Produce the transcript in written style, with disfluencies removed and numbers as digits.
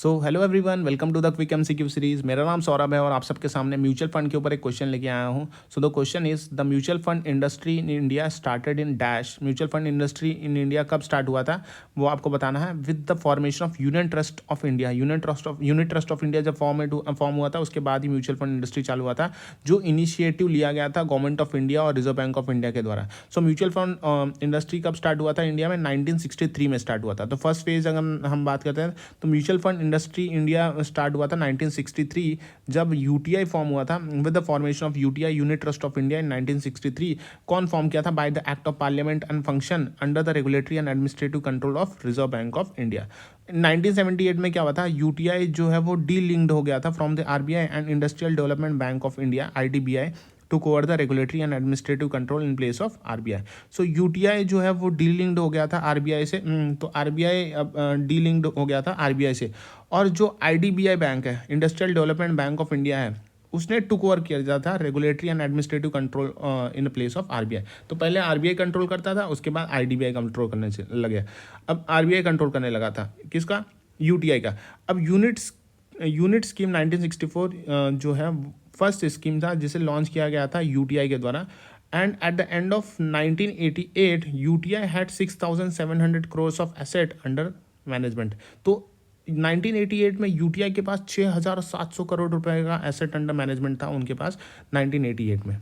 So hello everyone, welcome to the quick MCQ series. मेरा नाम सौरभ है और आप सबके सामने म्यूचुअल फंड के ऊपर एक क्वेश्चन लेके आया हूँ। So the question is the mutual fund industry in India started in dash. Mutual fund industry in India कब स्टार्ट हुआ था वो आपको बताना है। With the formation of union trust of India. Unit trust of India जब form हुआ था उसके बाद ही म्यूचुअल फंड इंडस्ट्री चालू हुआ था, जो इनिशिएटिव लिया गया था गवर्नमेंट ऑफ इंडिया और रिजर्व बैंक ऑफ इंडिया के द्वारा। सो म्यूचुअल फंड इंडस्ट्री कब स्टार्ट हुआ था इंडिया में? 1963 में स्टार्ट हुआ था। तो फर्स्ट फेज अगर हम बात करते हैं तो mutual fund industry India start हुआ था 1963, जब यूटीआई फॉर्म हुआ था। With the formation of UTI unit trust of India in 1963। कौन फॉर्म किया था? By the act of parliament and function under the regulatory and administrative control of reserve bank of India. 1978 में क्या हुआ था? UTI जो है वो डी लिंक्ड हो गया था from the RBI and industrial development bank of India IDBI took over the regulatory and administrative control in place of RBI. So UTI जो है वो डीलिंक्ड हो गया था RBI से। तो RBI डीलिंक्ड हो गया था RBI से। और जो IDBI बैंक है, industrial development bank of India है, उसने टुक ओवर किया जाता था regulatory and administrative control in place of RBI. तो पहले आरबीआई कंट्रोल करता था, उसके बाद आईडीबीआई कंट्रोल करने से लगे। अब आरबीआई कंट्रोल करने लगा था किसका? यूटीआई का। अब यूनिट स्कीम 1964 जो है फर्स्ट स्कीम था जिसे लॉन्च किया गया था यूटीआई के द्वारा। And at the end of 1988 UTI had 6,700 crore of asset under management. तो 1988 में यूटीआई के पास 6,700 करोड़ रुपए का एसेट अंडर मैनेजमेंट था उनके पास 1988 में।